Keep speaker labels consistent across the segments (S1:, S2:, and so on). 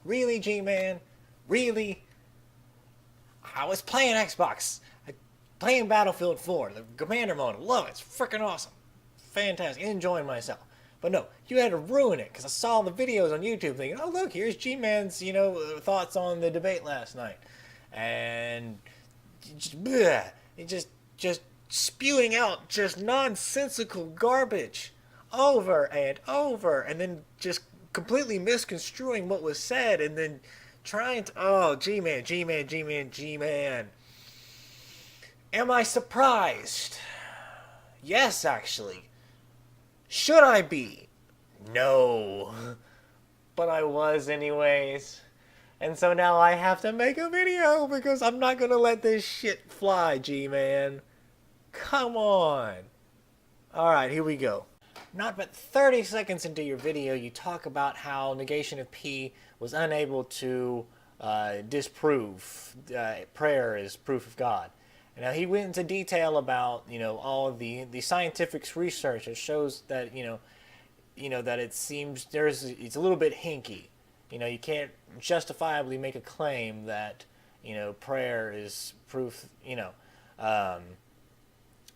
S1: Really, G-Man? Really? I was playing Xbox. Playing Battlefield 4, the Commander mode. Love it. It's freaking awesome. Fantastic. Enjoying myself. But no, you had to ruin it because I saw the videos on YouTube thinking, oh, look, here's G-Man's, thoughts on the debate last night. And bleh, it just spewing out just nonsensical garbage over and over, and then just completely misconstruing what was said, and then trying to, oh, G-Man, G-Man, G-Man, G-Man. Am I surprised? Yes, actually. Should I be? No. But I was anyways. And so now I have to make a video because I'm not gonna let this shit fly, G-Man. Come on. Alright, here we go. Not but 30 seconds into your video, you talk about how Negation of P was unable to disprove prayer as proof of God. And now he went into detail about, all of the scientific research that shows that, that it seems it's a little bit hinky. You can't justifiably make a claim that, prayer is proof,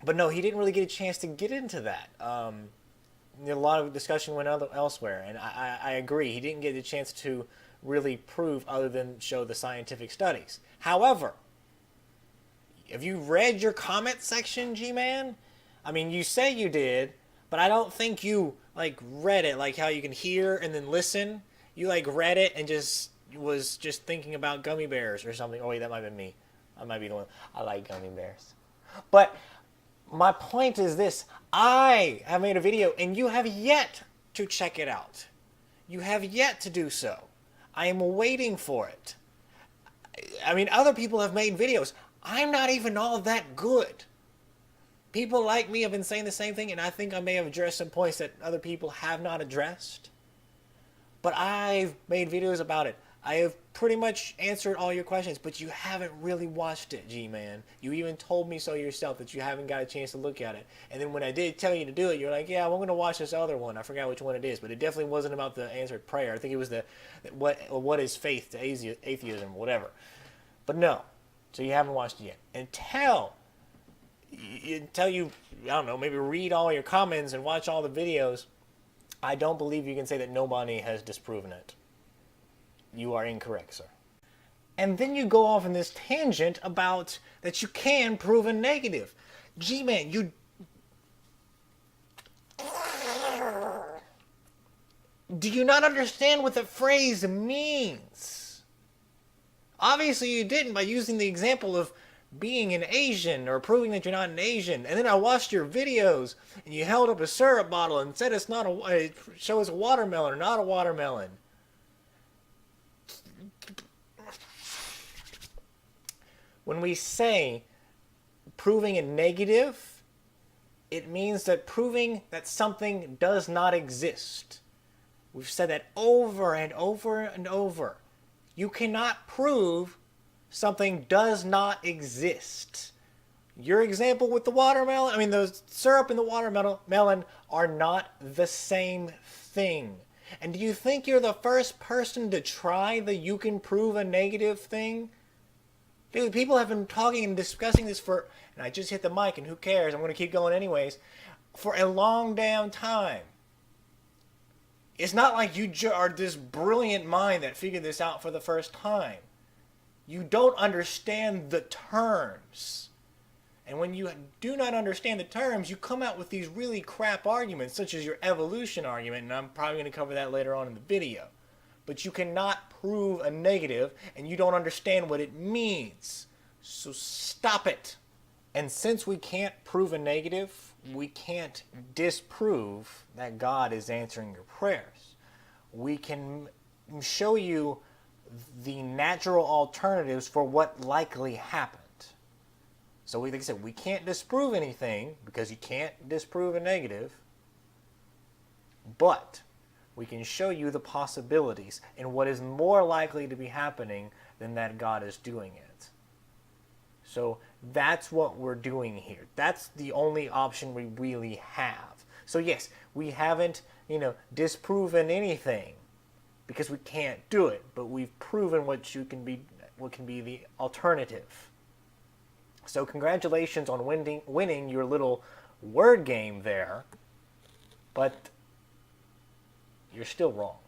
S1: but no, he didn't really get a chance to get into that. A lot of discussion went elsewhere, and I agree. He didn't get a chance to really prove other than show the scientific studies. However, have you read your comment section, G-Man? I mean, you say you did, but I don't think you, read it like how you can hear and then listen. You, read it and was just thinking about gummy bears or something. Oh, wait, that might have been me. I might be the one. I like gummy bears. But my point is this. I have made a video, and you have yet to check it out. You have yet to do so. I am waiting for it. I mean, other people have made videos. I'm not even all that good. People like me have been saying the same thing, and I think I may have addressed some points that other people have not addressed. But I've made videos about it. I have pretty much answered all your questions, but you haven't really watched it, G-Man. You even told me so yourself that you haven't got a chance to look at it. And then when I did tell you to do it, you're like, yeah, I'm going to watch this other one. I forgot which one it is, but it definitely wasn't about the answered prayer. I think it was what is faith to atheism, whatever. But no. So you haven't watched it yet. Until you, I don't know, maybe read all your comments and watch all the videos, I don't believe you can say that nobody has disproven it. You are incorrect, sir. And then you go off in this tangent about that you can prove a negative. G-Man, you... Do you not understand what the phrase means? Obviously you didn't by using the example of being an Asian or proving that you're not an Asian. And then I watched your videos and you held up a syrup bottle and said it's not it shows a watermelon or not a watermelon. When we say proving a negative, it means that proving that something does not exist. We've said that over and over and over. You cannot prove something does not exist. Your example with the watermelon, I mean, the syrup and the watermelon are not the same thing. And do you think you're the first person to try the you can prove a negative thing? Dude, people have been talking and discussing this for, and I just hit the mic and who cares, I'm going to keep going anyways, for a long damn time. It's not like you are this brilliant mind that figured this out for the first time. You don't understand the terms. And when you do not understand the terms, you come out with these really crap arguments, such as your evolution argument, and I'm probably going to cover that later on in the video. But you cannot prove a negative, and you don't understand what it means. So stop it. And since we can't prove a negative, we can't disprove that God is answering your prayers. We can show you the natural alternatives for what likely happened. So like I said, we can't disprove anything because you can't disprove a negative, but we can show you the possibilities and what is more likely to be happening than that God is doing it. So that's what we're doing here. That's the only option we really have. So yes, we haven't, disproven anything. because we can't do it, but we've proven what can be the alternative. So congratulations on winning your little word game there, but you're still wrong.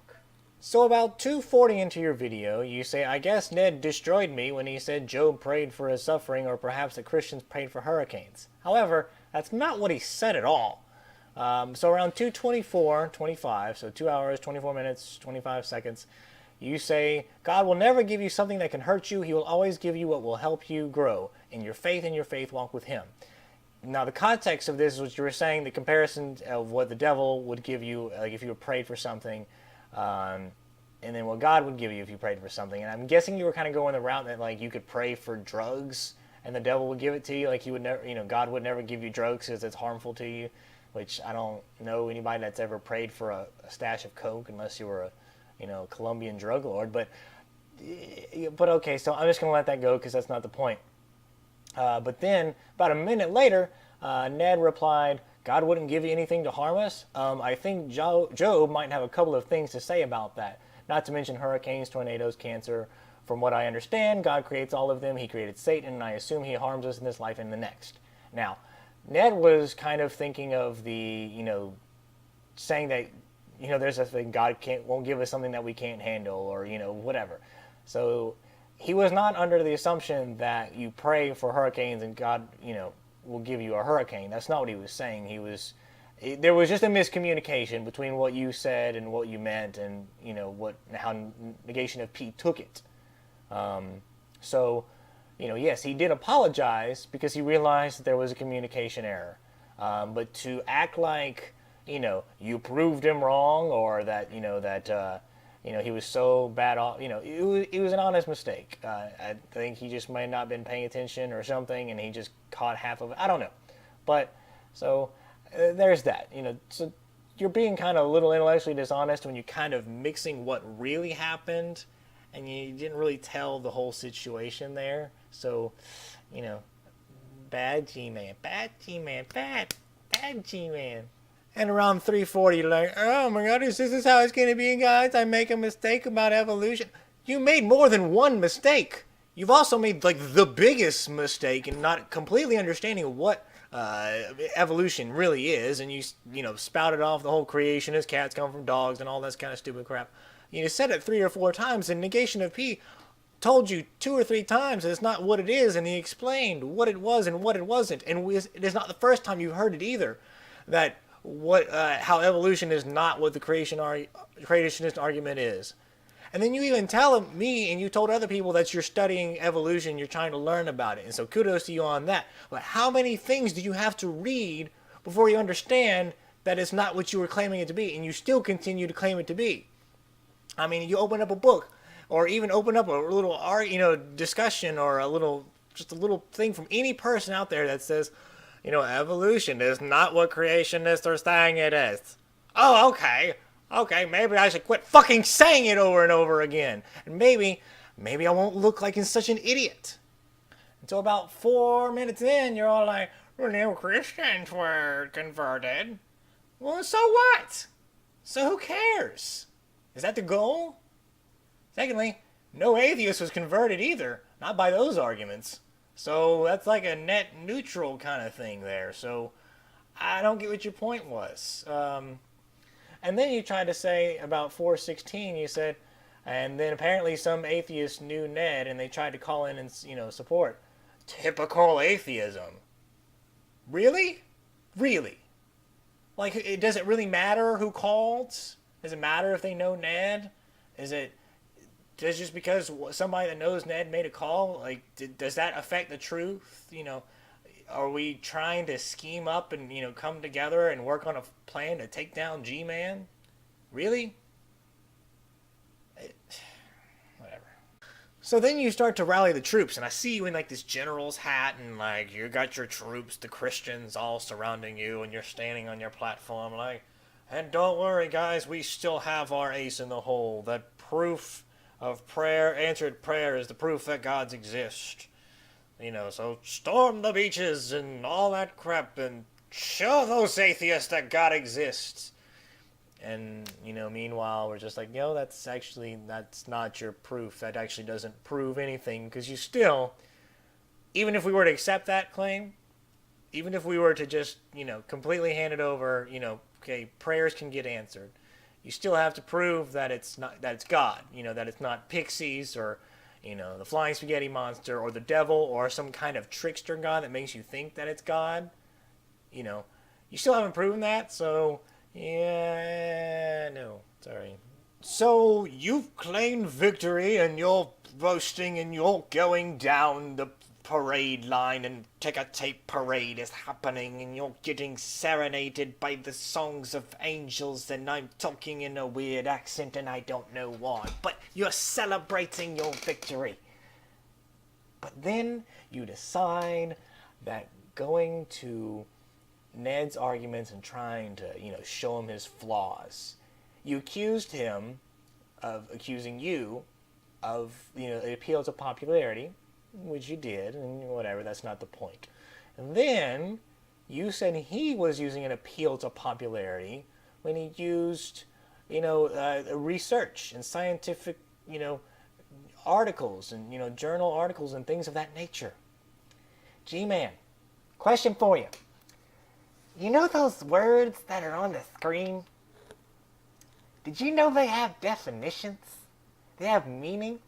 S1: So about 2:40 into your video, you say, I guess Ned destroyed me when he said Job prayed for his suffering, or perhaps that Christians prayed for hurricanes. However, that's not what he said at all. So around 2:24:25, so 2 hours, 24 minutes, 25 seconds, you say, God will never give you something that can hurt you. He will always give you what will help you grow in your faith walk with him. Now, the context of this is what you were saying, the comparison of what the devil would give you, like if you were prayed for something, and then what God would give you if you prayed for something. And I'm guessing you were kind of going the route that, like, you could pray for drugs and the devil would give it to you. Like, he would never, God would never give you drugs because it's harmful to you, which I don't know anybody that's ever prayed for a stash of coke unless you were a Colombian drug lord, but okay, so I'm just going to let that go because that's not the point. But then, about a minute later, Ned replied, God wouldn't give you anything to harm us. I think Job might have a couple of things to say about that, not to mention hurricanes, tornadoes, cancer. From what I understand, God creates all of them. He created Satan, and I assume he harms us in this life and the next. Now, Ned was kind of thinking of the, saying that there's a thing, God won't give us something that we can't handle, or, whatever. So he was not under the assumption that you pray for hurricanes and God, will give you a hurricane. That's not what he was saying. There was just a miscommunication between what you said and what you meant, and, how Negation of P took it. Yes, he did apologize because he realized that there was a communication error. But to act like, you proved him wrong, or that, he was so bad off, it was an honest mistake. I think he just might not have been paying attention or something, and he just caught half of it. I don't know. But, so, there's that. So you're being kind of a little intellectually dishonest when you're kind of mixing what really happened, and you didn't really tell the whole situation there. So, bad G-Man, bad G-Man, bad G-Man. And around 3:40, you're like, oh my God, this is how it's going to be, guys. I make a mistake about evolution. You made more than one mistake. You've also made, like, the biggest mistake in not completely understanding what evolution really is. And you spouted off the whole creationist, cats come from dogs, and all that kind of stupid crap. You said it 3 or 4 times, and Negation of P told you 2 or 3 times that it's not what it is, and he explained what it was and what it wasn't. And it is not the first time you've heard it either, that how evolution is not what the creationist argument is. And then you even tell me, and you told other people that you're studying evolution, you're trying to learn about it, and so kudos to you on that. But how many things do you have to read before you understand that it's not what you were claiming it to be, and you still continue to claim it to be? I mean, you open up a book, or even open up a little discussion, or just a little thing from any person out there that says, evolution is not what creationists are saying it is. Oh, okay. Okay, maybe I should quit fucking saying it over and over again. And maybe I won't look like such an idiot. Until about 4 minutes in, you're all like, well, Christians were converted. Well, so what? So who cares? Is that the goal? Secondly, no atheist was converted either. Not by those arguments. So that's like a net neutral kind of thing there. So I don't get what your point was. And then you tried to say about 4:16, you said, and then apparently some atheists knew Ned and they tried to call in and support. Typical atheism. Really? Really? Like, does it really matter who called? Does it matter if they know Ned? Just because somebody that knows Ned made a call, like, does that affect the truth? Are we trying to scheme up and, come together and work on a plan to take down G-Man? Really? Whatever. So then you start to rally the troops, and I see you in, like, this general's hat, and, like, you got your troops, the Christians, all surrounding you, and you're standing on your platform, like, and don't worry, guys, we still have our ace in the hole. That proof of prayer, answered prayer, is the proof that gods exist. So storm the beaches and all that crap and show those atheists that God exists. And, meanwhile, we're just like, that's not your proof. That actually doesn't prove anything, because you still, even if we were to accept that claim, even if we were to just, completely hand it over, okay, prayers can get answered. You still have to prove that it's God, that it's not pixies or, the flying spaghetti monster or the devil or some kind of trickster god that makes you think that it's God. You still haven't proven that, so yeah, no, sorry. So you've claimed victory and you're boasting and you're going down the parade line and ticker tape parade is happening and you're getting serenaded by the songs of angels and I'm talking in a weird accent and I don't know why. But you're celebrating your victory. But then you decide that going to Ned's arguments and trying to, show him his flaws. You accused him of accusing you of, the appeal to popularity, which you did, and whatever, that's not the point. And then you said he was using an appeal to popularity when he used, research and scientific, articles and, journal articles and things of that nature. G-Man, question for you. You know those words that are on the screen? Did you know they have definitions? They have meanings?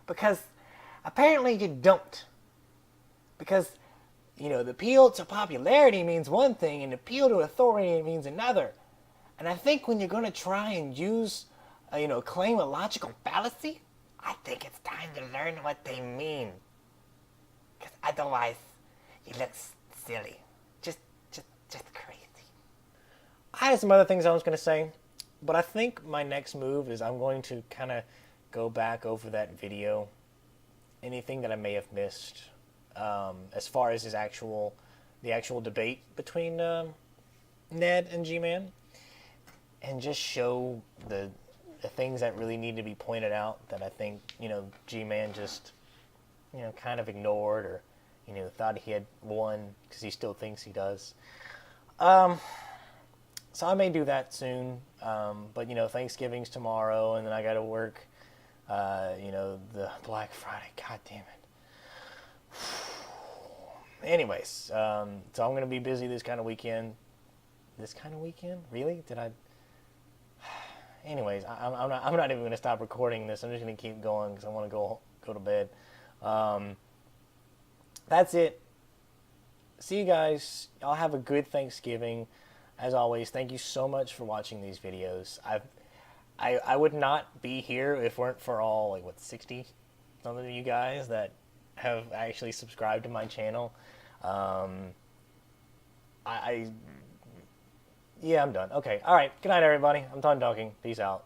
S1: Because apparently you don't. Because, the appeal to popularity means one thing and appeal to authority means another. And I think when you're going to try and use, claim a logical fallacy, I think it's time to learn what they mean. Because otherwise, you look silly. Just crazy. I had some other things I was going to say, but I think my next move is I'm going to kind of go back over that video, anything that I may have missed, as far as the actual debate between Ned and G-Man, and just show the things that really need to be pointed out that I think, G-Man just, kind of ignored or, thought he had won because he still thinks he does. So I may do that soon, but Thanksgiving's tomorrow, and then I got to work, the Black Friday. God damn it. Anyways, so I'm gonna be busy this kind of weekend. This kind of weekend? Really? Did I? Anyways, I'm not even gonna stop recording this. I'm just gonna keep going because I want to go to bed. That's it. See you guys. Y'all have a good Thanksgiving. As always, thank you so much for watching these videos. I would not be here if it weren't for all 60 some of you guys that have actually subscribed to my channel. Yeah, I'm done. Okay, all right. Good night, everybody. I'm done talking. Peace out.